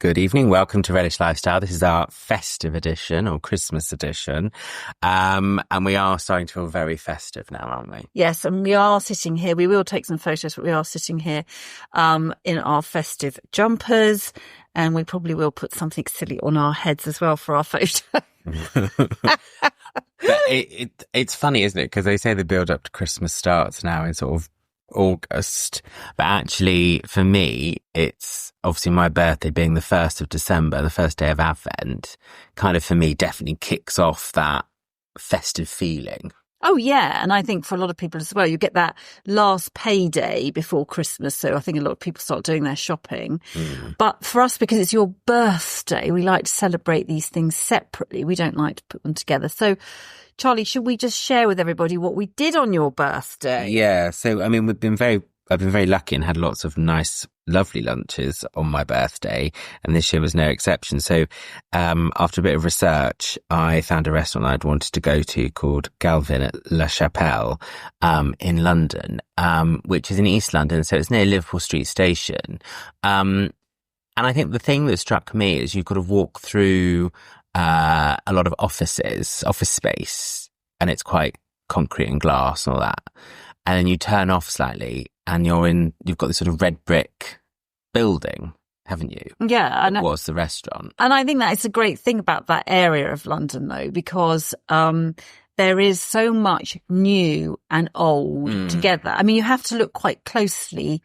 Good evening. Welcome to Relish Lifestyle. This is our festive edition or Christmas edition. And we are starting to feel very festive now, aren't we? Yes, and we are sitting here. We will take some photos, but we are sitting here in our festive jumpers, and we probably will put something silly on our heads as well for our photo. But it's funny, isn't it? Because they say the build up to Christmas starts now in sort of August, but actually for me it's obviously my birthday being the 1st of December, the first day of Advent, kind of for me definitely kicks off that festive feeling. Oh yeah, and I think for a lot of people as well, you get that last payday before Christmas, so I think a lot of people start doing their shopping. But for us, because it's your birthday, we like to celebrate these things separately. We don't like to put them together. So Charlie, should we just share with everybody what we did on your birthday? Yeah, so I mean, I've been very lucky and had lots of nice, lovely lunches on my birthday, and this year was no exception. So after a bit of research, I found a restaurant I'd wanted to go to called Galvin at La Chapelle in London, which is in East London, so it's near Liverpool Street Station. And I think the thing that struck me is you've got to walk through a lot of office space, and it's quite concrete and glass and all that. And then you turn off slightly and you've got this sort of red brick building, haven't you? Yeah. It was the restaurant. And I think that is a great thing about that area of London though, because there is so much new and old together. I mean, you have to look quite closely,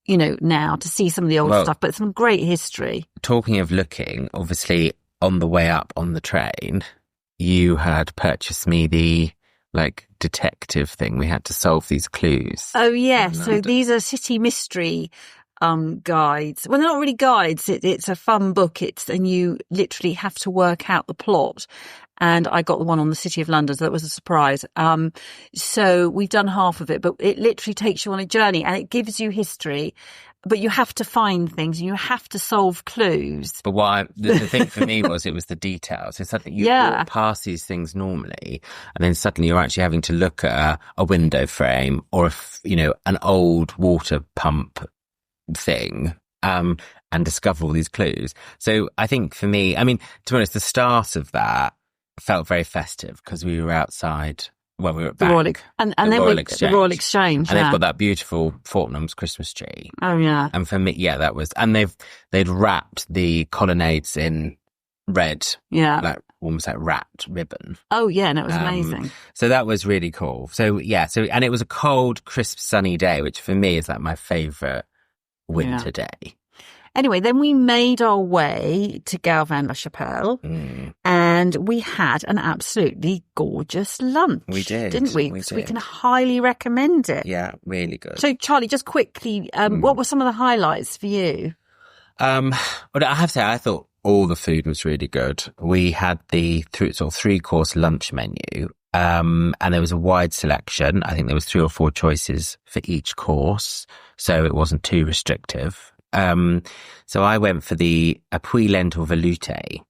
now to see some of the old stuff, but some great history. Talking of looking, obviously, on the way up on the train, you had purchased me the detective thing. We had to solve these clues. Oh yeah, so these are city mystery guides. Well, they're not really guides. It's a fun book. And you literally have to work out the plot. And I got the one on the City of London, so that was a surprise. So we've done half of it, but it literally takes you on a journey and it gives you history. But you have to find things and you have to solve clues. But the thing for me was it was the details. So suddenly you walk past these things normally, and then suddenly you're actually having to look at a window frame or an old water pump thing and discover all these clues. So I think for me, I mean, to be honest, the start of that felt very festive because we were outside. Well, we were at the Royal Exchange. And they've got that beautiful Fortnum's Christmas tree. Oh, yeah. And for me, that was... And they'd wrapped the colonnades in red. Yeah. Almost like wrapped ribbon. Oh, yeah, and it was amazing. So that was really cool. So, yeah. And it was a cold, crisp, sunny day, which for me is my favourite winter day. Anyway, then we made our way to Galvin La Chapelle and we had an absolutely gorgeous lunch. We did. Didn't we? We did. We can highly recommend it. Yeah, really good. So, Charlie, just quickly, what were some of the highlights for you? Well, I have to say, I thought all the food was really good. We had the three-course lunch menu. And there was a wide selection. I think there was 3 or 4 choices for each course, so it wasn't too restrictive. So I went for the Puy lentil velouté,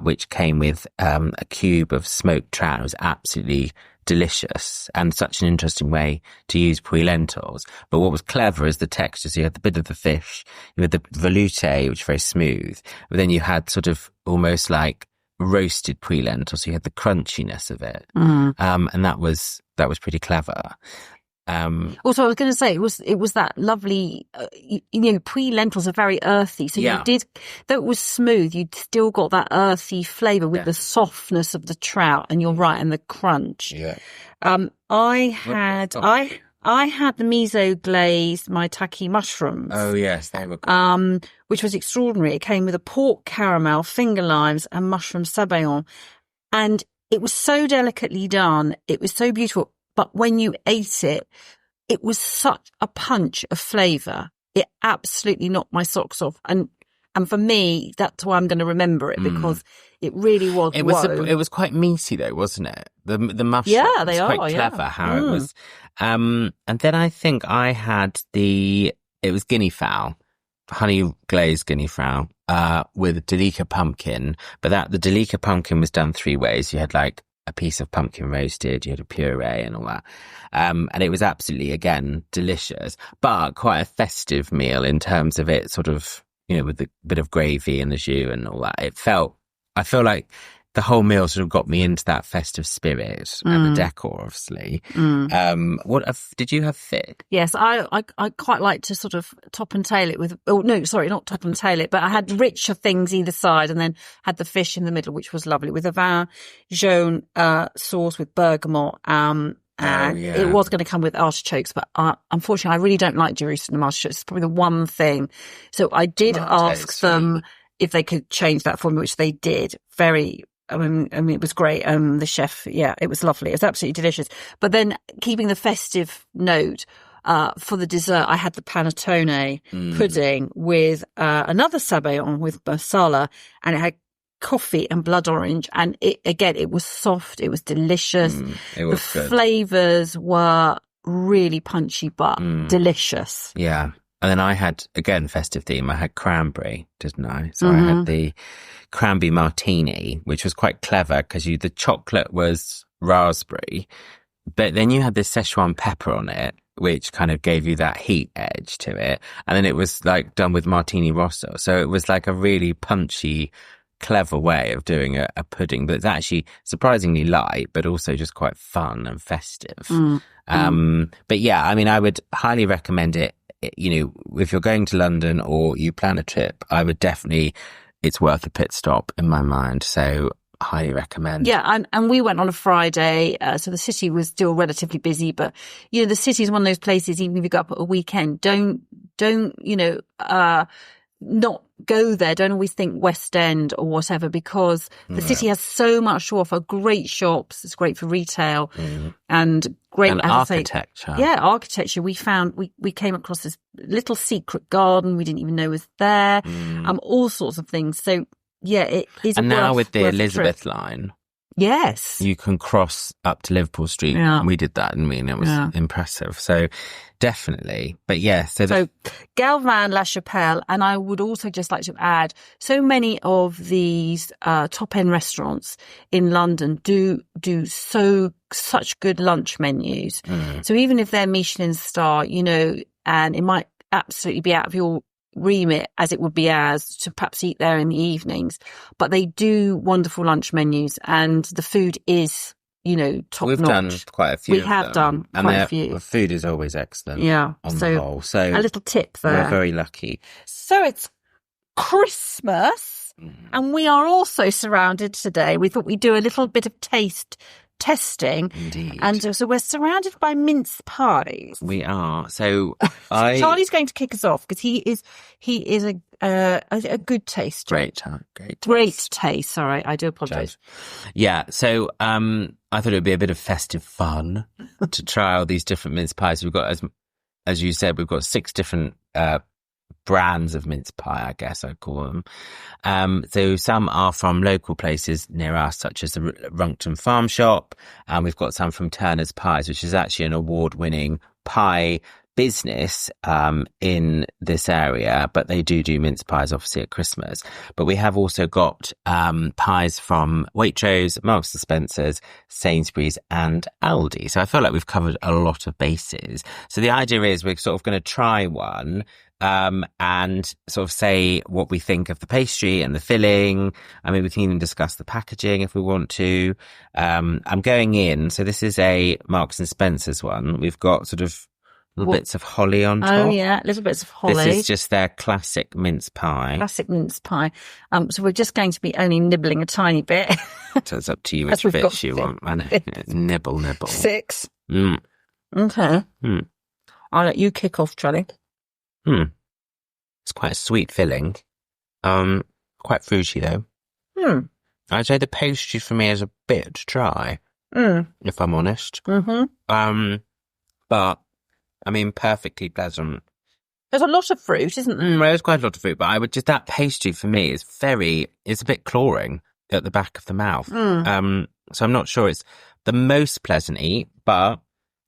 which came with a cube of smoked trout. It was absolutely delicious and such an interesting way to use Puy lentils. But what was clever is the texture. So you had the bit of the fish, you had the velouté, which is very smooth, but then you had sort of almost like roasted Puy lentils. So you had the crunchiness of it, and that was pretty clever. Also, I was going to say it was that lovely, Puy lentils are very earthy. So you did, though it was smooth, you still got that earthy flavour with the softness of the trout, and you're right, and the crunch. Yeah. I had the miso glazed maitake mushrooms. Oh yes, they were good. Which was extraordinary. It came with a pork caramel, finger limes, and mushroom sabayon, and it was so delicately done. It was so beautiful. But when you ate it, it was such a punch of flavour. It absolutely knocked my socks off. And for me, that's why I'm going to remember it, because it really was. It was quite meaty though, wasn't it? The mushrooms. Yeah, they are. Quite clever how it was. And then I think I had it was guinea fowl, honey glazed guinea fowl, with Delica pumpkin. But the Delica pumpkin was done 3 ways. You had a piece of pumpkin roasted, you had a puree and all that. And it was absolutely, again, delicious, but quite a festive meal in terms of it sort of with the bit of gravy and the jus and all that. I feel like the whole meal sort of got me into that festive spirit and the decor, obviously. Did you have fig? Yes, I quite like to sort of top and tail it with, oh no, sorry, not top and tail it, but I had richer things either side and then had the fish in the middle, which was lovely, with a vin jaune sauce with bergamot. It was going to come with artichokes, but unfortunately I really don't like Jerusalem artichokes. It's probably the one thing. So I did ask them if they could change that for me, which they did. I mean, it was great. The chef, it was lovely. It was absolutely delicious. But then keeping the festive note, for the dessert, I had the panettone pudding with another sabayon with masala, and it had coffee and blood orange. And it was soft. It was delicious. It was good. Flavors were really punchy, but delicious. Yeah. And then I had, again, festive theme. I had cranberry, didn't I? So I had the cranberry martini, which was quite clever because the chocolate was raspberry, but then you had this Szechuan pepper on it, which kind of gave you that heat edge to it. And then it was like done with martini rosso. So it was like a really punchy, clever way of doing a pudding that's actually surprisingly light, but also just quite fun and festive. But yeah, I mean, I would highly recommend it. If you're going to London or you plan a trip, I would definitely, it's worth a pit stop in my mind. So highly recommend. Yeah. And we went on a Friday. So the city was still relatively busy, but the city is one of those places, even if you go up at a weekend, don't, not go there. Don't always think West End or whatever, because the city has so much to offer. Great shops. It's great for retail and great architecture. Architecture. We found, we came across this little secret garden we didn't even know was there. All sorts of things. So yeah, it is. And now with the Elizabeth line, yes, you can cross up to Liverpool Street. Yeah. We did that, and it was impressive. So definitely. But yeah, so Galvin, La Chapelle, and I would also just like to add, so many of these top end restaurants in London do such good lunch menus. So even if they're Michelin star, and it might absolutely be out of your remit as it would be ours to perhaps eat there in the evenings, but they do wonderful lunch menus, and the food is top We've notch. done quite a few. We have done quite a few. The food is always excellent. Yeah. On the whole. So a little tip there. We're very lucky. So it's Christmas, and we are also surrounded today. We thought we'd do a little bit of taste testing. Indeed. And so we're surrounded by mince pies. We are. So Charlie's going to kick us off because he is a good taster. Great taste. Sorry, I do apologise. Yeah. So I thought it would be a bit of festive fun to try all these different mince pies. We've got, as you said, we've got 6 different brands of mince pie, I guess I'd call them. So some are from local places near us, such as the Runcton Farm Shop, and we've got some from Turner's Pies, which is actually an award-winning pie business in this area, but they do mince pies obviously at Christmas. But we have also got pies from Waitrose, Marks and Spencer's, Sainsbury's and Aldi. So I feel like we've covered a lot of bases. So the idea is we're sort of going to try one and sort of say what we think of the pastry and the filling. I mean, we can even discuss the packaging if we want to. I'm going in. So this is a Marks and Spencer's one. We've got sort of little bits of holly on top. Oh yeah, little bits of holly. This is just their classic mince pie. So we're just going to be only nibbling a tiny bit. So it's up to you which bits you want. Nibble. 6. Okay. I'll let you kick off, Charlie. It's quite a sweet filling. Quite fruity though. I'd say the pastry for me is a bit dry, if I'm honest. But I mean, perfectly pleasant. There's a lot of fruit, isn't there? There's quite a lot of fruit, but I would just, that pastry for me is it's a bit clawing at the back of the mouth. So I'm not sure it's the most pleasant eat, but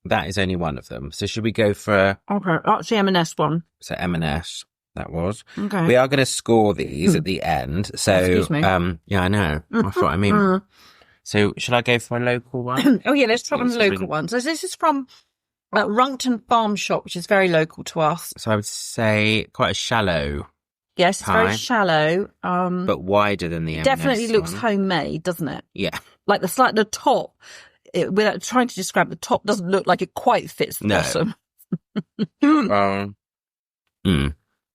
that is only one of them. So should we go for okay, that's the M&S one. So M&S, that was. Okay. We are going to score these at the end. So, excuse me. Yeah, I know. That's what I mean. So should I go for a local one? Oh yeah, let's try one local one. So this is from Runcton Farm Shop, which is very local to us. So I would say quite a shallow Yes, it's pie, very shallow. but wider than the It M&S definitely looks one. homemade, doesn't it? Yeah. Like the top, without trying to describe, the top doesn't look like it quite fits the bottom.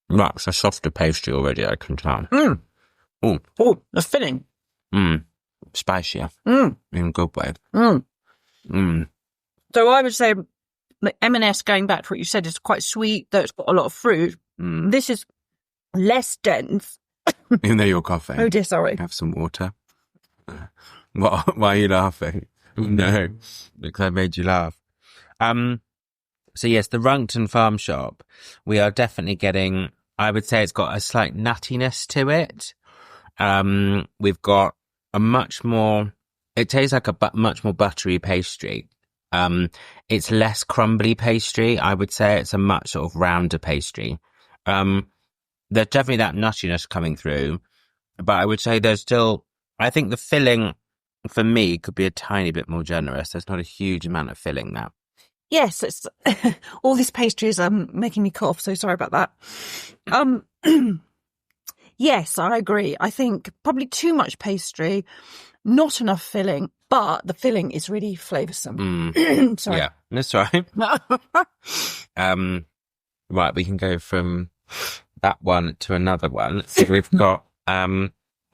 That's a softer pastry already, I can tell. Oh, the filling. Spicier. In a good way. So I would say the M&S, going back to what you said, is quite sweet, though it's got a lot of fruit. This is less dense. Even though you're coughing. Oh dear, sorry. Have some water. Why are you laughing? No, because I made you laugh. So yes, the Runcton Farm Shop, we are definitely getting, I would say it's got a slight nuttiness to it. We've got a much more, it tastes like a much more buttery pastry. It's less crumbly pastry. I would say it's a much sort of rounder pastry. There's definitely that nuttiness coming through, but I would say there's still, I think the filling for me could be a tiny bit more generous. There's not a huge amount of filling now. Yes, it's all these pastries are making me cough, so sorry about that. Yes, I agree. I think probably too much pastry, not enough filling, but the filling is really flavoursome. Sorry. Yeah, that's right. Right, we can go from that one to another one. So we've got,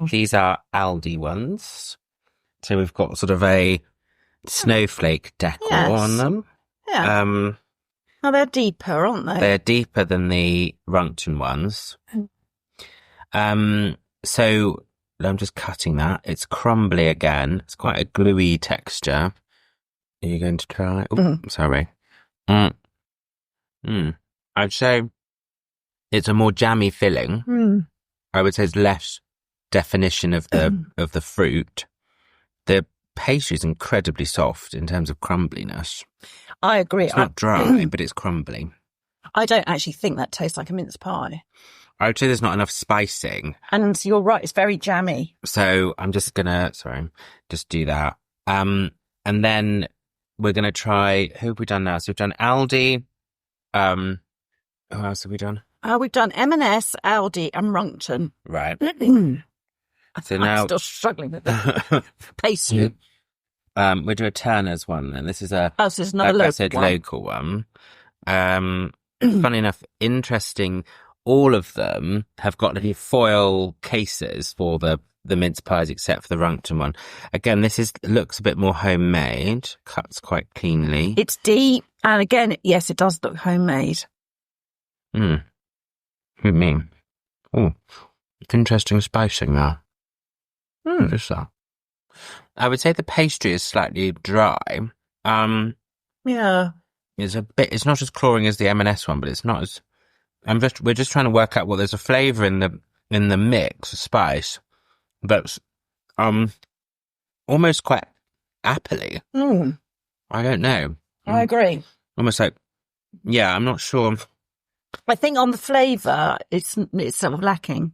these are Aldi ones. So we've got sort of a snowflake decor on them. Yeah. Oh, they're deeper, aren't they? They're deeper than the Runcton ones. So I'm just cutting that. It's crumbly again. It's quite a gluey texture. Are you going to try? Oh, sorry. I'd say it's a more jammy filling. I would say it's less definition of the fruit. The pastry is incredibly soft in terms of crumbliness. I agree. It's not dry, but it's crumbly. I don't actually think that tastes like a mince pie. I would say there's not enough spicing. And you're right, it's very jammy. So I'm just gonna, just do that. And then we're gonna try, who have we done now? So we've done Aldi. Who else have we done? We've done M&S, Aldi and Runcton. Right. So I'm now still struggling with the pastry. We'll do a Turner's one then. This is So this is another local one. Funny enough, interesting, all of them have got little foil cases for the mince pies except for the Runcton one. Again, this looks a bit more homemade, cuts quite cleanly. It's deep, and again, yes, it does look homemade. What do you mean? Oh, it's interesting spicing now. What is that? I would say the pastry is slightly dry. Yeah. It's not as clawing as the M&S one, but it's not as, we're just trying to work out, there's a flavour in the mix, a spice, that's, almost quite appley. I don't know. I agree. Almost like, yeah, I'm not sure. I think on the flavour, it's sort of lacking.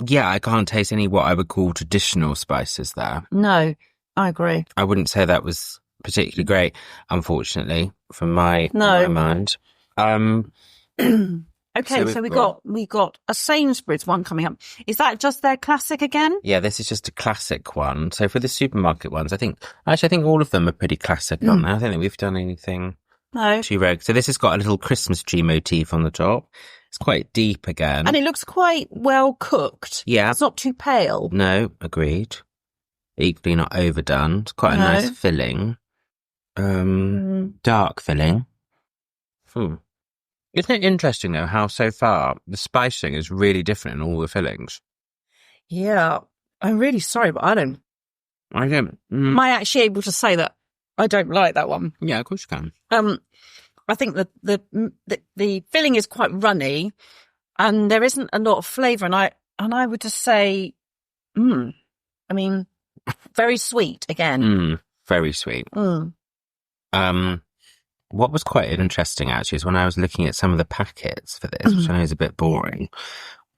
Yeah, I can't taste any what I would call traditional spices there. No, I agree. I wouldn't say that was particularly great, unfortunately, from my mind. Okay, so we got a Sainsbury's one coming up. Is that just their classic again? Yeah, this is just a classic one. So for the supermarket ones, I think all of them are pretty classic, aren't they? I don't think we've done anything too rogue. So this has got a little Christmas tree motif on the top. It's quite deep again. And it looks quite well cooked. Yeah. It's not too pale. No, agreed. Equally not overdone. It's quite a nice filling. Dark filling. Isn't it interesting, though, how so far the spicing is really different in all the fillings? Yeah. I'm really sorry, but I don't. Am I actually able to say that I don't like that one? Yeah, of course you can. I think that the filling is quite runny, and there isn't a lot of flavour. And I would just say, very sweet again. Very sweet. What was quite interesting actually is when I was looking at some of the packets for this, which I know is a bit boring.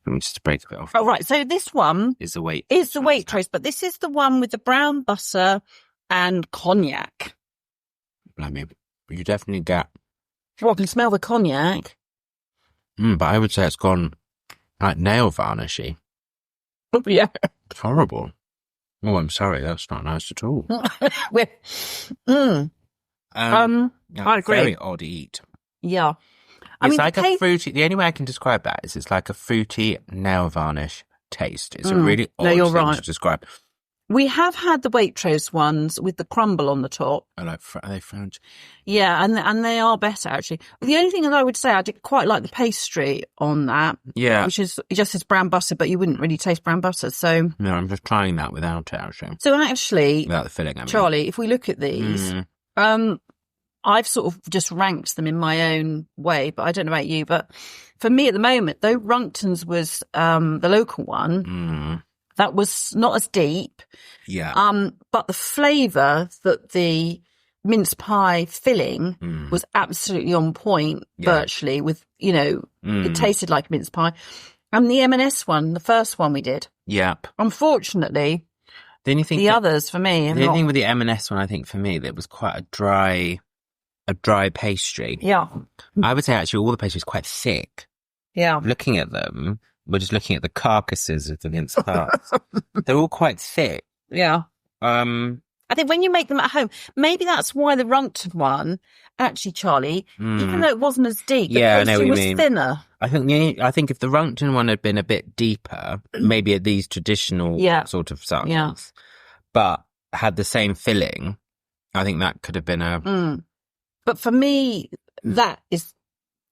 Let me just break a bit off. Oh right, so this one is the Waitrose, but this is the one with the brown butter and cognac. I mean, you definitely get. Well, I can smell the cognac. But I would say it's gone Like nail varnishy. Oh, yeah. It's horrible. Oh, I'm sorry. That's not nice at all. I agree. Very odd eat. Yeah. It's like a fruity... The only way I can describe that is it's like a fruity nail varnish taste. It's a really odd thing to describe. We have had the Waitrose ones with the crumble on the top. Are they French? Yeah, and they are better, actually. The only thing that I would say, I did quite like the pastry on that. Yeah. Which is just as brown butter, but you wouldn't really taste brown butter, so... No, I'm just trying that without it, actually. So actually... Without the filling, I mean. Charlie, if we look at these, I've sort of just ranked them in my own way, but I don't know about you, but for me at the moment, though Runcton's was the local one... That was not as deep. Yeah. But the flavour that the mince pie filling was absolutely on point, virtually, with, it tasted like mince pie. And the M&S one, the first one we did. Yep. Unfortunately, the others for me. The thing with the M&S one, I think for me, that was quite a dry pastry. Yeah. I would say actually all the pastry is quite thick. Yeah. Looking at them. We're just looking at the carcasses of the mince pies. They're all quite thick. Yeah. I think when you make them at home, maybe that's why the Runcton one, actually, Charlie, even though it wasn't as deep, the pastry was thinner. I think if the Runcton one had been a bit deeper, maybe at these traditional sort of sizes, but had the same filling, I think that could have been a... But for me, that is...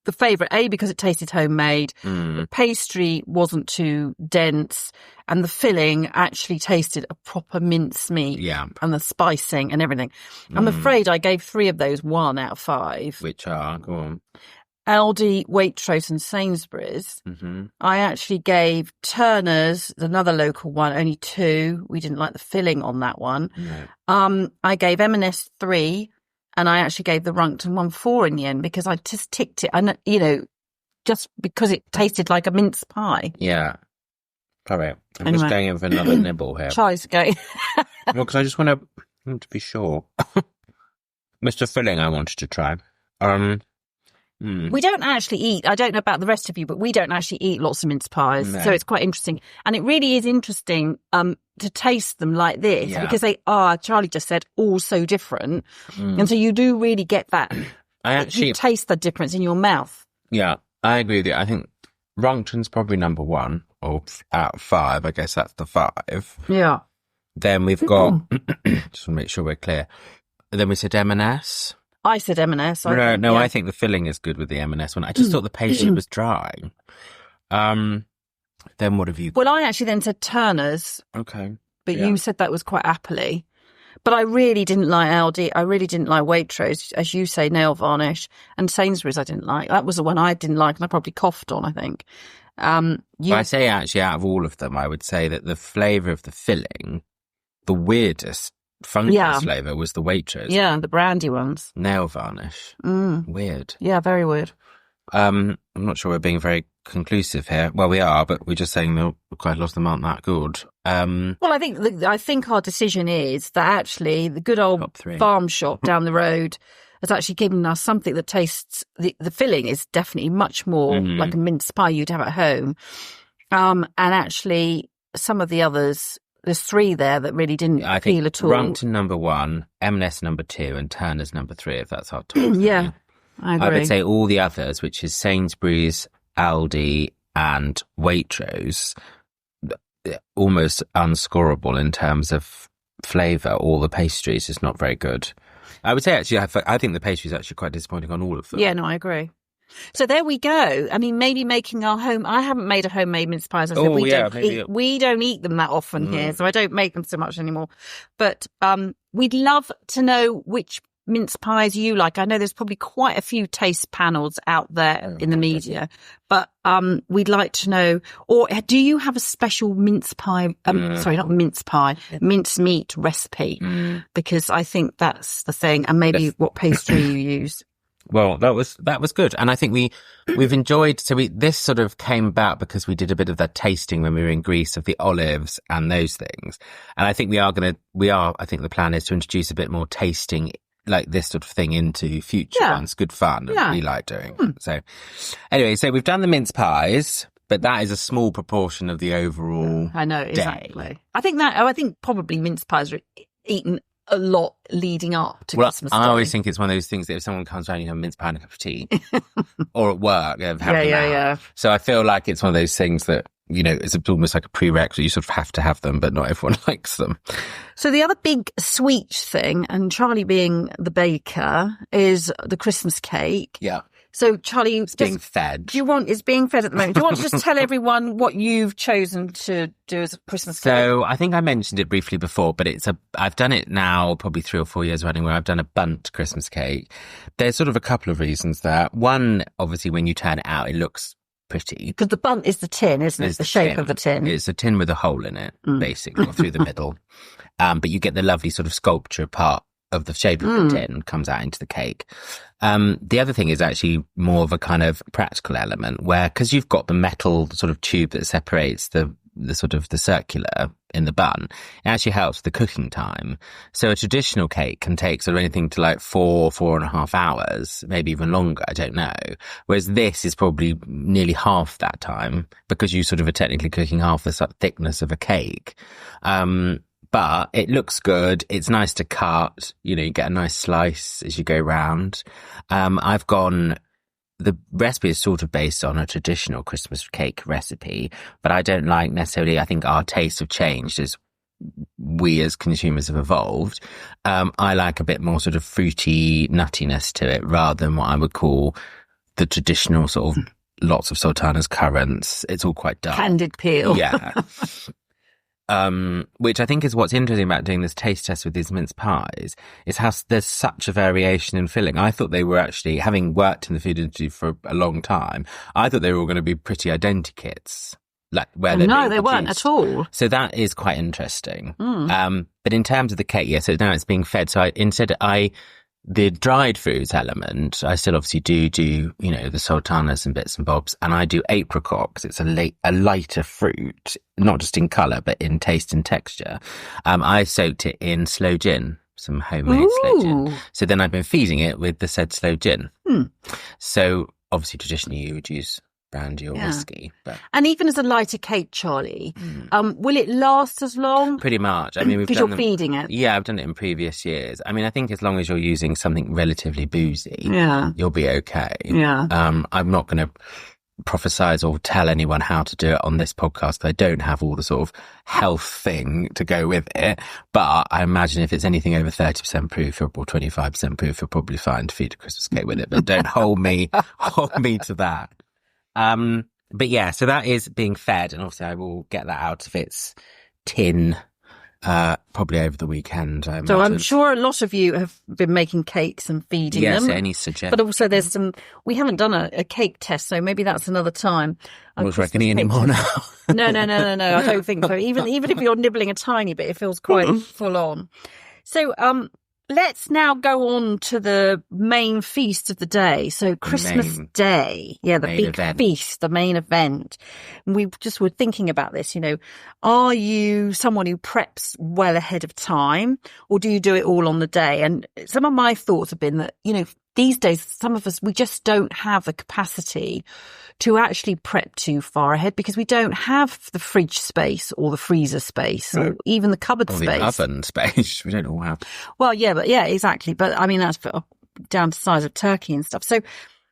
the favourite, because it tasted homemade. The pastry wasn't too dense, and the filling actually tasted a proper mince meat. Yeah. And the spicing and everything. I'm afraid I gave 3 of those 1 out of 5. Which are, go on. Aldi, Waitrose and Sainsbury's. I actually gave Turner's, another local one, only 2. We didn't like the filling on that one. No. I gave M&S 3. And I actually gave the Runcton one 4 in the end because I just ticked it. And, just because it tasted like a mince pie. Yeah. All right. I'm just going in for another nibble here. Charlie's going. Well, because I just want to be sure. Mr. Filling I wanted to try. We don't actually eat, I don't know about the rest of you, but we don't actually eat lots of mince pies. No. So it's quite interesting. And it really is interesting to taste them like this because they are, Charlie just said, all so different. And so you do really get that. You taste the difference in your mouth. Yeah, I agree with you. I think Runcton's probably number 1 or out of 5. I guess that's the 5. Yeah. Then we've got, just want to make sure we're clear. Then we said M&S. I said M&S. No, I think the filling is good with the M&S one. I just thought the pastry was dry. Then what have you got? Well, I actually then said Turner's. Okay. But you said that was quite aptly. But I really didn't like Aldi. I really didn't like Waitrose, as you say, nail varnish. And Sainsbury's I didn't like. That was the one I didn't like and I probably coughed on, I think. I say actually out of all of them, I would say that the flavour of the filling, the weirdest, funkiest flavour was the Waitrose. Yeah, the brandy ones. Nail varnish. Weird. Yeah, very weird. I'm not sure we're being very conclusive here. Well, we are, but we're just saying that quite a lot of them aren't that good. Well, I think our decision is that actually the good old farm shop down the road has actually given us something that tastes, the filling is definitely much more like a mince pie you'd have at home. And actually some of the others, there's 3 there that really didn't feel at all. Runcton number 1, M&S number 2 and Turner's number 3, if that's our top. Yeah, I agree. I would say all the others, which is Sainsbury's, Aldi and Waitrose, almost unscorable in terms of flavour. All the pastries is not very good. I would say actually, I think the pastry is actually quite disappointing on all of them. Yeah, no, I agree. So there we go. I mean, maybe making our home. I haven't made a homemade mince pie. As I said, we don't eat them that often here, so I don't make them so much anymore. But we'd love to know which mince pies you like. I know there's probably quite a few taste panels out there in the media, but we'd like to know. Or do you have a special mince pie? Sorry, not mince pie, mince meat recipe? Because I think that's the thing, and maybe what pastry you use. Well, that was good. And I think we've enjoyed, this sort of came about because we did a bit of that tasting when we were in Greece of the olives and those things. And I think I think the plan is to introduce a bit more tasting like this sort of thing into future ones. Good fun. We like doing. So anyway, so we've done the mince pies. But that is a small proportion of the overall I know, day. exactly. I think probably mince pies are eaten a lot leading up to Christmas Day. I always think it's one of those things that if someone comes around, you have mince pie and a cup of tea. Or at work, have them out. Yeah. So I feel like it's one of those things that, you know, it's almost like a prerequisite. You sort of have to have them, but not everyone likes them. So the other big sweet thing, and Charlie being the baker, is the Christmas cake. Yeah. So Charlie, It's being fed. It's being fed at the moment. Do you want to just tell everyone what you've chosen to do as a Christmas cake? So I think I mentioned it briefly before, but I've done it now probably 3 or 4 years running where I've done a bundt Christmas cake. There's sort of a couple of reasons there. One, obviously when you turn it out, it looks pretty. Because the bundt is the tin, isn't it? It's the shape of the tin. It's a tin with a hole in it, basically, or through the middle. But you get the lovely sort of sculpture part of the shape of the tin comes out into the cake. The other thing is actually more of a kind of practical element where, because you've got the metal sort of tube that separates the sort of the circular in the bun, it actually helps with the cooking time. So a traditional cake can take sort of anything to like 4.5 hours, maybe even longer, I don't know. Whereas this is probably nearly half that time because you sort of are technically cooking half the sort of thickness of a cake. But it looks good. It's nice to cut. You know, you get a nice slice as you go round. The recipe is sort of based on a traditional Christmas cake recipe, but I don't like necessarily, I think our tastes have changed as we as consumers have evolved. I like a bit more sort of fruity nuttiness to it rather than what I would call the traditional sort of lots of sultanas, currants. It's all quite dark. Candied peel. Yeah. Which I think is what's interesting about doing this taste test with these mince pies is how there's such a variation in filling. I thought they were actually, having worked in the food industry for a long time, I thought they were all going to be pretty identikits. Like where No, they weren't at all. So that is quite interesting. But in terms of the cake, so now it's being fed. So the dried fruits element, I still obviously do, you know, the sultanas and bits and bobs. And I do apricot because it's a lighter fruit, not just in colour, but in taste and texture. I soaked it in sloe gin, some homemade sloe gin. So then I've been feeding it with the said sloe gin. So obviously traditionally you would use brandy or whiskey. And even as a lighter cake, Charlie, will it last as long? Pretty much. I mean, because you're feeding it. Yeah, I've done it in previous years. I mean, I think as long as you're using something relatively boozy, you'll be okay. Yeah. I'm not going to prophesize or tell anyone how to do it on this podcast. I don't have all the sort of health thing to go with it. But I imagine if it's anything over 30% proof or 25% proof, you're probably fine to feed a Christmas cake with it. But don't hold me to that. But yeah, so that is being fed, and obviously I will get that out of its tin, probably over the weekend. I imagine. So I'm sure a lot of you have been making cakes and feeding them. Yes, any suggestions? But also there's we haven't done a cake test, so maybe that's another time. I was reckoning anymore now. No, I don't think so. Even if you're nibbling a tiny bit, it feels quite full on. So, let's now go on to the main feast of the day. So Christmas Day. Yeah, the big feast, the main event. And we just were thinking about this, you know, are you someone who preps well ahead of time or do you do it all on the day? And some of my thoughts have been that, you know, these days, some of us, we just don't have the capacity to actually prep too far ahead because we don't have the fridge space or the freezer space or even the cupboard space. The oven space. We don't all have. Well, yeah, exactly. But I mean, that's down to the size of turkey and stuff. So,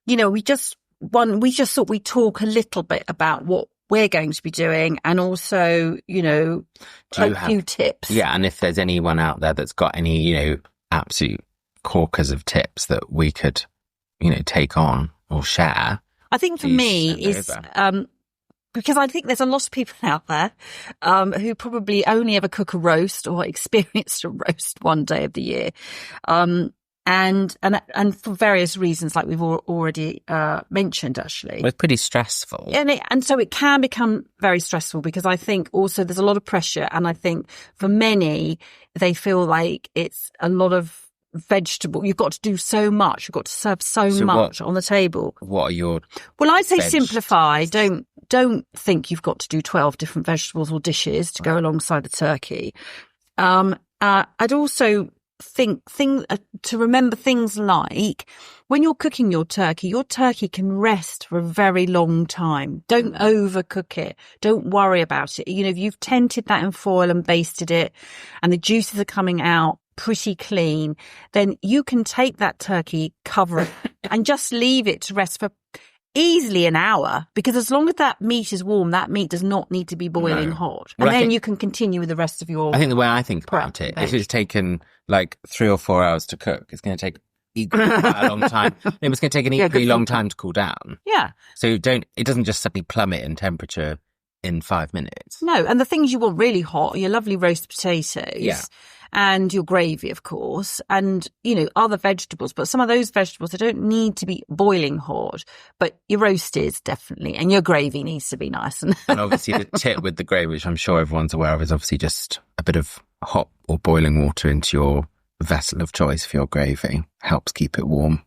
you know, we just thought we'd talk a little bit about what we're going to be doing and also, you know, few tips. Yeah. And if there's anyone out there that's got any, you know, absolute corkers of tips that we could, you know, take on or share. I think for me is because I think there's a lot of people out there who probably only ever cook a roast or experienced a roast one day of the year, and for various reasons, like we've already mentioned, actually. Well, it's pretty stressful, and so it can become very stressful because I think also there's a lot of pressure, and I think for many they feel like it's a lot of vegetable. You've got to do so much. You've got to serve so much on the table. What are your? Well, I'd say simplify. Don't think you've got to do 12 different vegetables or dishes to go alongside the turkey. I'd also to remember things like when you're cooking your turkey can rest for a very long time. Don't overcook it. Don't worry about it. If you've tented that in foil and basted it and the juices are coming out pretty clean, then you can take that turkey, cover it and just leave it to rest for easily an hour, because as long as that meat is warm, that meat does not need to be boiling hot. And then you can continue with the rest of your... I think the way I think about it, if it's taken like 3 or 4 hours to cook, it's going to take quite a long time. It's going to take an equally long time to cool down. Yeah. So it doesn't just suddenly plummet in temperature in 5 minutes. No, and the things you want really hot are your lovely roast potatoes and your gravy, of course, and, other vegetables. But some of those vegetables, they don't need to be boiling hot, but your roast is definitely, and your gravy needs to be nice. And obviously the tip with the gravy, which I'm sure everyone's aware of, is obviously just a bit of hot or boiling water into your vessel of choice for your gravy. Helps keep it warm.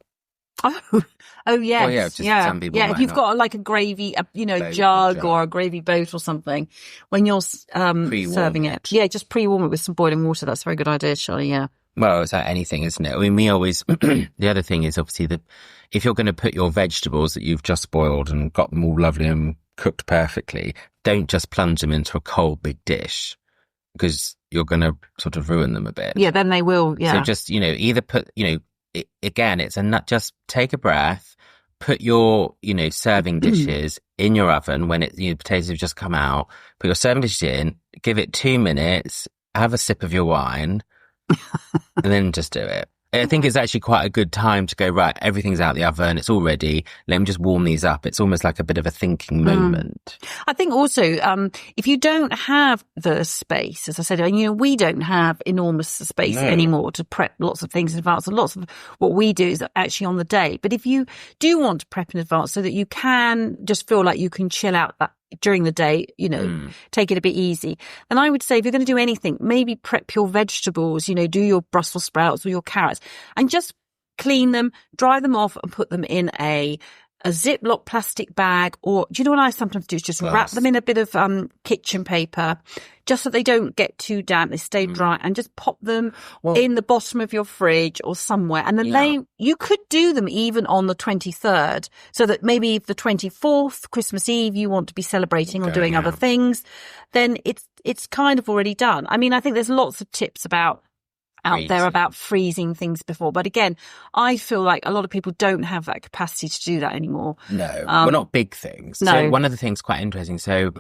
Oh yes, well, some people if you've got like a gravy, jug or a gravy boat or something, when you're serving it, just pre-warm it with some boiling water. That's a very good idea, Charlie. Yeah. Well, it's like anything, isn't it? I mean, we always. The other thing is obviously that if you're going to put your vegetables that you've just boiled and got them all lovely and cooked perfectly, don't just plunge them into a cold big dish, because you're going to sort of ruin them a bit. Yeah, then they will. Yeah. So just either put again, it's a nut. Just take a breath. Put your, serving dishes in your oven when the potatoes have just come out. Put your serving dishes in, give it 2 minutes, have a sip of your wine, and then just do it. I think it's actually quite a good time to go, right, everything's out the oven, it's all ready, let me just warm these up. It's almost like a bit of a thinking moment. I think also, if you don't have the space, as I said, we don't have enormous space anymore to prep lots of things in advance. And lots of what we do is actually on the day. But if you do want to prep in advance so that you can just feel like you can chill out that during the day, take it a bit easy, then I would say if you're going to do anything, maybe prep your vegetables, do your Brussels sprouts or your carrots and just clean them, dry them off and put them in a Ziploc plastic bag, or do you know what I sometimes do is just wrap them in a bit of kitchen paper just so they don't get too damp, they stay dry, and just pop them in the bottom of your fridge or somewhere. And then you could do them even on the 23rd, so that maybe the 24th, Christmas Eve, you want to be celebrating or doing other things, then it's kind of already done. I mean, I think there's lots of tips out there about freezing things before. But again, I feel like a lot of people don't have that capacity to do that anymore. No, well, not big things. No. So one of the things quite interesting. So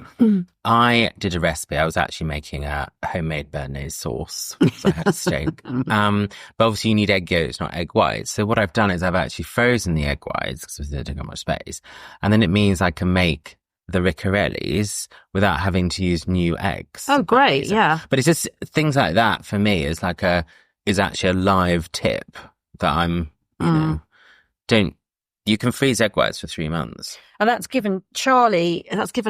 I did a recipe. I was actually making a homemade béarnaise sauce. So I had a steak. But obviously you need egg yolks, not egg whites. So what I've done is I've actually frozen the egg whites because they don't have much space. And then it means I can make the ricorellis without having to use new eggs. Oh, great. Yeah. But it's just things like that for me is actually a live tip that I'm, you can freeze egg whites for 3 months. And that's given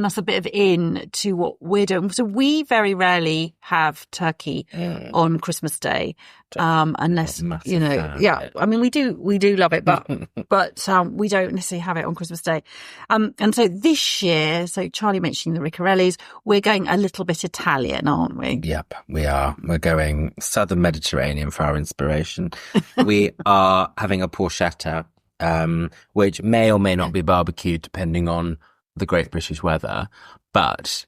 us a bit of in to what we're doing. So we very rarely have turkey on Christmas Day, unless, I mean, we do love it, but we don't necessarily have it on Christmas Day. And so this year, so Charlie mentioned the ricorellis, we're going a little bit Italian, aren't we? Yep, we are. We're going Southern Mediterranean for our inspiration. We are having a porchetta, which may or may not be barbecued depending on the Great British weather, but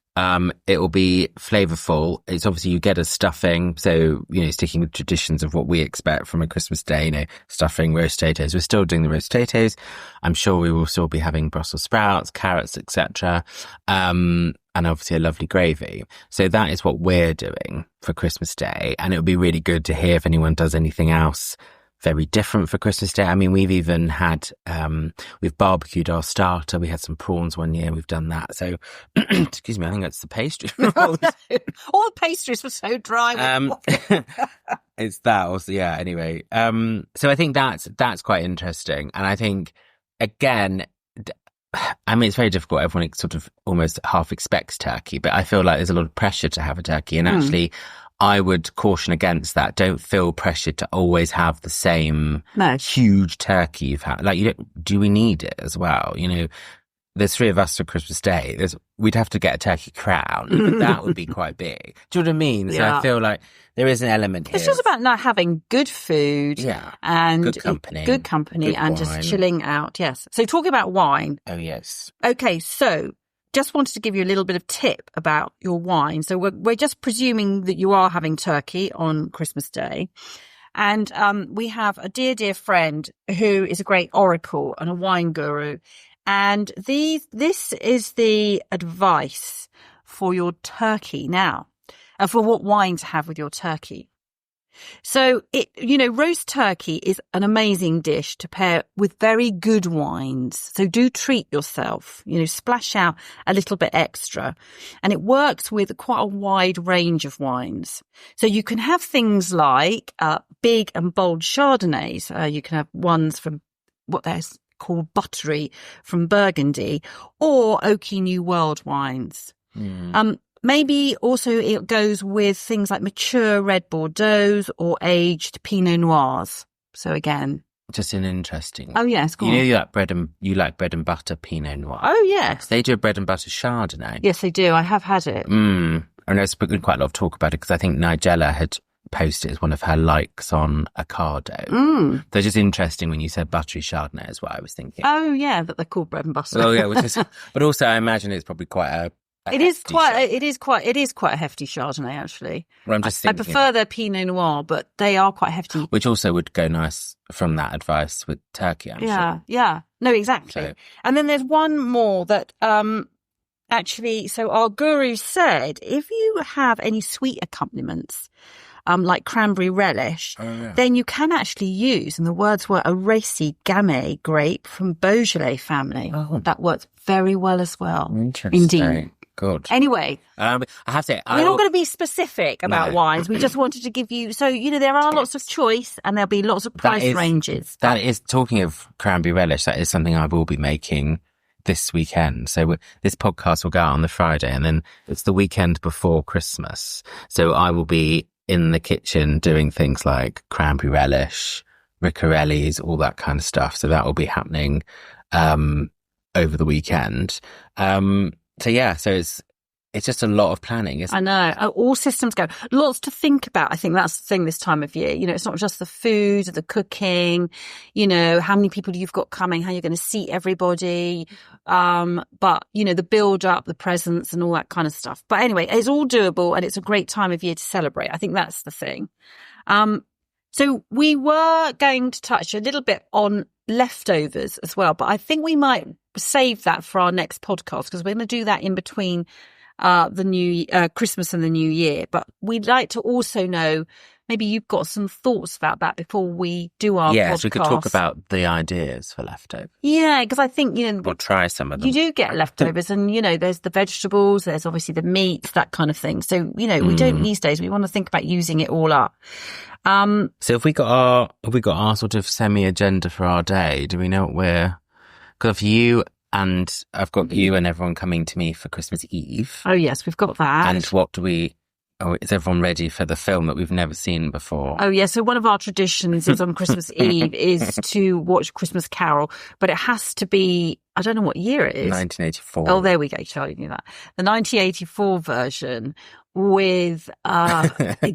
it will be flavourful. It's obviously you get a stuffing, so sticking with traditions of what we expect from a Christmas Day, stuffing, roast potatoes. We're still doing the roast potatoes. I'm sure we will still be having Brussels sprouts, carrots, etc. And obviously a lovely gravy. So that is what we're doing for Christmas Day, and it would be really good to hear if anyone does anything else very different for Christmas Day. I mean, we've even had, we've barbecued our starter. We had some prawns one year. We've done that. So, excuse me, I think that's the pastry. All the pastries were so dry. It's that also, yeah, anyway. So I think that's quite interesting. And I think, again, I mean, it's very difficult. Everyone sort of almost half expects turkey, but I feel like there's a lot of pressure to have a turkey. And actually, I would caution against that. Don't feel pressured to always have the same huge turkey you've had. Like, do we need it as well? there's 3 of us for Christmas Day, we'd have to get a turkey crown. That would be quite big. Do you know what I mean? So I feel like there is an element here. It's just about not having good food and good company good and wine. just chilling out. Yes. So talking about wine. Oh, yes. Okay, so just wanted to give you a little bit of tip about your wine. So we're just presuming that you are having turkey on Christmas Day. And we have a dear friend who is a great oracle and a wine guru. And this is the advice for your turkey now, for what wine to have with your turkey. So roast turkey is an amazing dish to pair with very good wines. So do treat yourself, splash out a little bit extra. And it works with quite a wide range of wines. So you can have things like big and bold Chardonnays. You can have ones from what they're called buttery from Burgundy, or oaky New World wines. Maybe also it goes with things like mature red Bordeaux or aged Pinot Noirs. So again, just an interesting. Oh yes, go on. You like bread and butter Pinot Noir. Oh yes, they do a bread and butter Chardonnay. Yes, they do. I have had it. And there's been quite a lot of talk about it because I think Nigella had posted as one of her likes on Ocado. So just interesting when you said buttery Chardonnay is what I was thinking. Oh yeah, that they're called bread and butter. Oh yeah, but also I imagine it's probably quite a It is quite a hefty Chardonnay, actually. Well, I'm just thinking I prefer their Pinot Noir, but they are quite hefty. Which also would go nice from that advice with turkey, I'm sure. Yeah. No, exactly. So. And then there's one more that actually, so our guru said, if you have any sweet accompaniments, like cranberry relish, then you can actually use, and the words were a racy Gamay grape from Beaujolais family. Oh. That works very well as well. Interesting. Indeed. Good. Anyway, I have to say, we're not going to be specific about wines. We just wanted to give you, so, there are lots of choice and there'll be lots of price ranges. That is, talking of cranberry relish, that is something I will be making this weekend. So this podcast will go out on the Friday and then it's the weekend before Christmas. So I will be in the kitchen doing things like cranberry relish, riccarellis, all that kind of stuff. So that will be happening over the weekend. So it's just a lot of planning, isn't it? I know. All systems go. Lots to think about. I think that's the thing this time of year. It's not just the food, the cooking, how many people you've got coming, how you're going to seat everybody. But, the build up, the presents and all that kind of stuff. But anyway, it's all doable and it's a great time of year to celebrate. I think that's the thing. So we were going to touch a little bit on leftovers as well, but I think we might save that for our next podcast because we're going to do that in between the new Christmas and the New Year. But we'd like to also know, maybe you've got some thoughts about that before we do our podcast. Yes, we could talk about the ideas for leftovers. Yeah, because I think, we'll try some of them. You do get leftovers and, there's the vegetables, there's obviously the meats, that kind of thing. So, we don't these days, we want to think about using it all up. So have we got our sort of semi-agenda for our day? Do we know what because I've got you and everyone coming to me for Christmas Eve. Oh yes, we've got that. And is everyone ready for the film that we've never seen before? Oh yeah, so one of our traditions is on Christmas Eve is to watch Christmas Carol, but it has to be, I don't know what year it is. 1984. Oh, there we go, Charlie knew that. The 1984 version with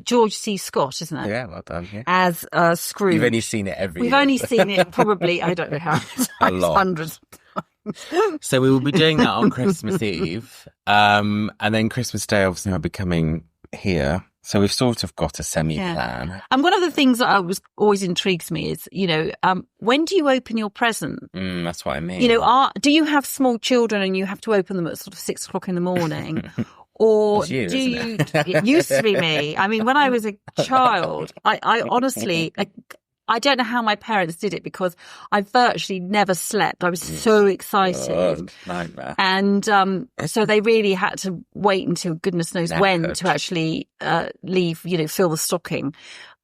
George C. Scott, isn't it? Yeah, well done. Yeah. As Scrooge. You've only seen it every year. We've only seen it probably, I don't know how many times, hundreds of times. So we will be doing that on Christmas Eve. And then Christmas Day, obviously, I'll be coming here. So we've sort of got a semi-plan. Yeah. And one of the things that always intrigues me is, when do you open your present? That's what I mean. Do you have small children and you have to open them at sort of 6 o'clock in the morning? Or do you? It used to be me. I mean, when I was a child, I honestly, I don't know how my parents did it because I virtually never slept. I was so excited. Nightmare. And so they really had to wait until goodness knows when to actually leave, fill the stocking.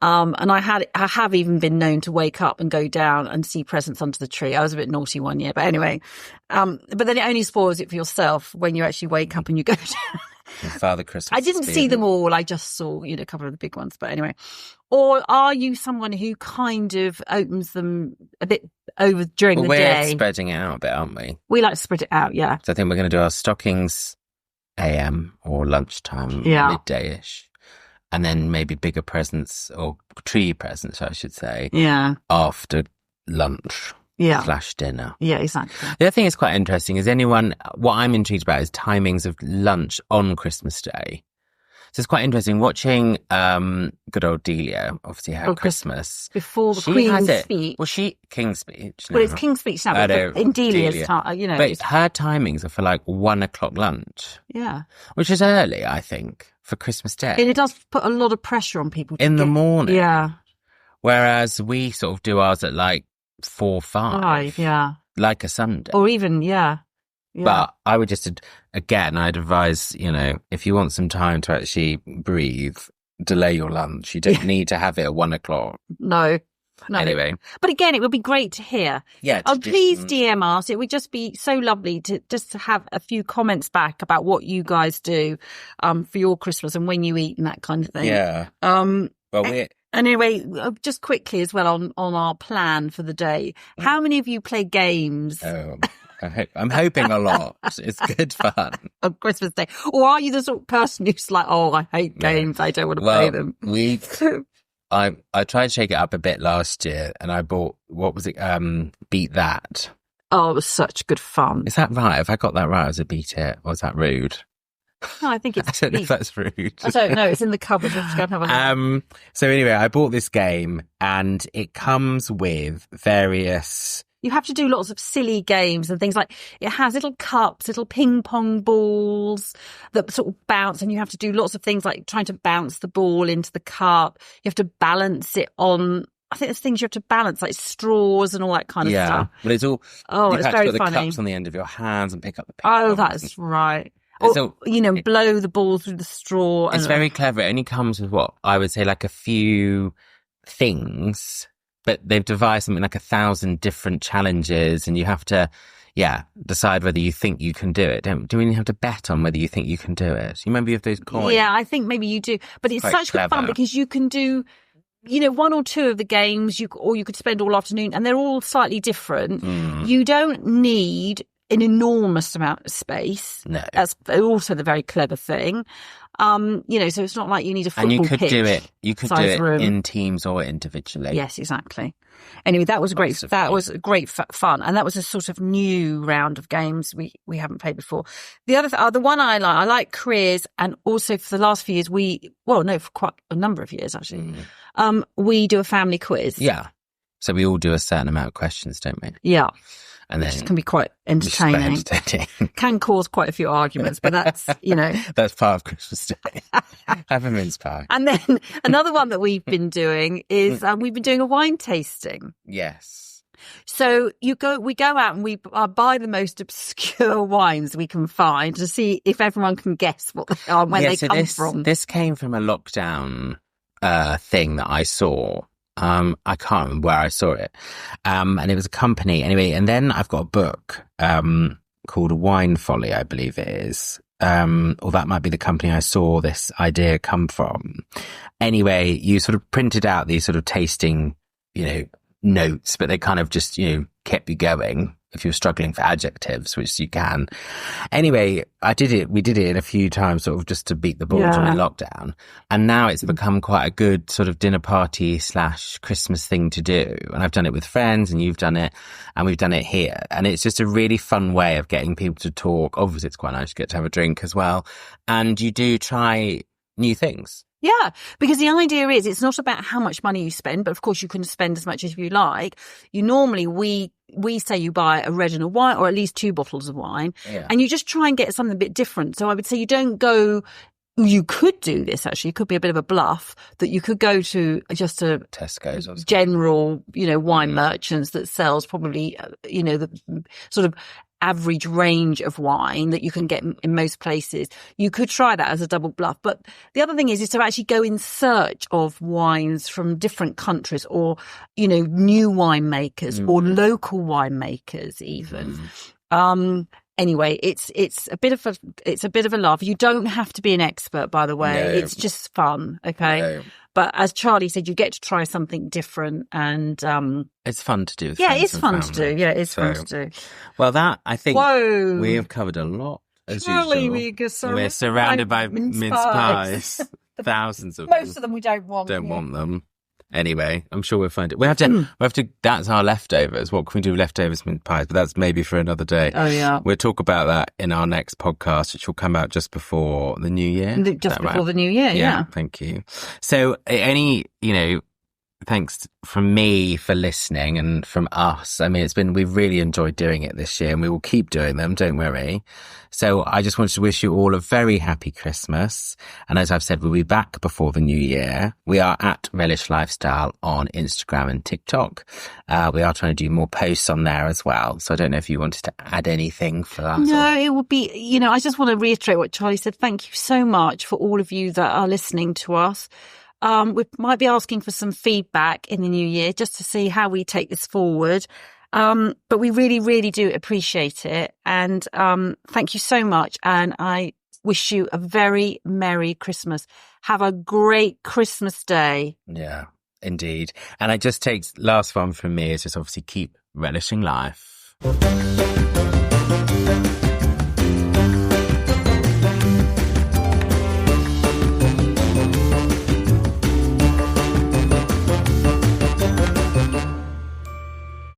And I have even been known to wake up and go down and see presents under the tree. I was a bit naughty one year, but anyway. But then it only spoils it for yourself when you actually wake up and you go down And Father Christmas. I didn't see them all. I just saw, a couple of the big ones. But anyway, or are you someone who kind of opens them a bit over during the day? We're spreading it out a bit, aren't we? We like to spread it out, yeah. So I think we're going to do our stockings AM or lunchtime, midday-ish. And then maybe bigger presents or tree presents, I should say. Yeah. After lunch. Yeah. / dinner. Yeah, exactly. The other thing that's quite interesting is what I'm intrigued about is timings of lunch on Christmas Day. So it's quite interesting watching good old Delia obviously had Christmas. Before the Queen's speech. Well, King's speech. Well, it's King's speech now, but in Delia's time, But her timings are for like 1 o'clock lunch. Yeah. Which is early, I think, for Christmas Day. And it does put a lot of pressure on people. In the morning. Yeah. Whereas we sort of do ours at like 4, 5. Yeah. Like a Sunday. Or even, yeah. But I would I'd advise, if you want some time to actually breathe, delay your lunch. You don't need to have it at 1 o'clock. No. Anyway. But again, it would be great to hear. Yeah. Please DM us. It would just be so lovely to have a few comments back about what you guys do for your Christmas and when you eat and that kind of thing. Yeah. Anyway, just quickly as well on our plan for the day. How many of you play games? I'm hoping a lot. It's good fun. On Christmas Day. Or are you the sort of person who's like, I hate games. I don't want to play them. I tried to shake it up a bit last year and I bought, what was it? Beat That. Oh, it was such good fun. Is that right? Have I got that right? Was it Beat It? Or was that rude? No, I think it's... I don't know if that's rude. I don't know. It's in the cupboard. Let's go and have a look. So anyway, I bought this game and it comes with various... You have to do lots of silly games and things like it has little cups, little ping pong balls that sort of bounce, and you have to do lots of things like trying to bounce the ball into the cup. You have to balance it on. I think there's things you have to balance like straws and all that kind of stuff. But it's all. It's very funny. The cups on the end of your hands and pick up the. That's right. Or, blow the ball through the straw. It's very clever. It only comes with what I would say like a few things. But they've devised something like 1,000 different challenges and you have to, decide whether you think you can do it. Do we have to bet on whether you think you can do it? You remember you have those coins? Yeah, I think maybe you do. But it's such good fun because you can do, 1 or 2 of the games or you could spend all afternoon and they're all slightly different. You don't need an enormous amount of space. No. That's also the very clever thing. So it's not like you need a football pitch. And you could do it room. in teams or individually. Yes, exactly. Anyway, that was great. That was great fun. And that was a sort of new round of games we haven't played before. The other, the one I like careers. And also for the last few years, for quite a number of years actually, we do a family quiz. Yeah. So we all do a certain amount of questions, don't we? Yeah. And which can be quite entertaining. Can cause quite a few arguments, but that's, That's part of Christmas Day. Have a mince pie. And then another one that we've been doing is we've been doing a wine tasting. Yes. So we go out and we buy the most obscure wines we can find to see if everyone can guess what they are and where they come from. This came from a lockdown thing that I saw. I can't remember where I saw it. And it was a company anyway. And then I've got a book, called Wine Folly, I believe it is. Or that might be the company I saw this idea come from. Anyway, you sort of printed out these sort of tasting, notes, but they kind of just, kept you going if you're struggling for adjectives, which you can. Anyway, we did it a few times sort of just to beat the ball during lockdown. And now it's become quite a good sort of dinner party / Christmas thing to do. And I've done it with friends and you've done it and we've done it here. And it's just a really fun way of getting people to talk. Obviously, it's quite nice to get to have a drink as well. And you do try new things. Yeah, because the idea is it's not about how much money you spend, but of course you can spend as much as you like. You normally, we say you buy a red and a white or at least 2 bottles of wine and you just try and get something a bit different. So I would say you could do this actually. It could be a bit of a bluff that you could go to just a Tesco's or general, wine merchants that sells probably, the sort of average range of wine that you can get in most places. You could try that as a double bluff. But the other thing is to actually go in search of wines from different countries or, new winemakers or local winemakers even. Anyway, it's a bit of a laugh. You don't have to be an expert, by the way. No. It's just fun, okay? No. But as Charlie said, you get to try something different, and it's fun to do. With yeah, friends it's and fun to family. do. Yeah, it's fun to do. Well, that I think Whoa. we have covered a lot as Charlie, usual. We're surrounded by mince pies. Thousands of them. Most of them we don't want. Don't want them. Anyway, I'm sure we'll find it. We have to, that's our leftovers. What can we do with leftovers mince pies? But that's maybe for another day. Oh, yeah. We'll talk about that in our next podcast, which will come out just before the new year. Just before the new year, yeah. Thank you. So thanks from me for listening and from us. I mean, we've really enjoyed doing it this year and we will keep doing them, don't worry. So I just wanted to wish you all a very happy Christmas. And as I've said, we'll be back before the new year. We are at Relish Lifestyle on Instagram and TikTok. We are trying to do more posts on there as well. So I don't know if you wanted to add anything for us. No, it would be, I just want to reiterate what Charlie said. Thank you so much for all of you that are listening to us. We might be asking for some feedback in the new year just to see how we take this forward. But we really, really do appreciate it. And thank you so much. And I wish you a very Merry Christmas. Have a great Christmas day. Yeah, indeed. And last one from me is just obviously keep relishing life.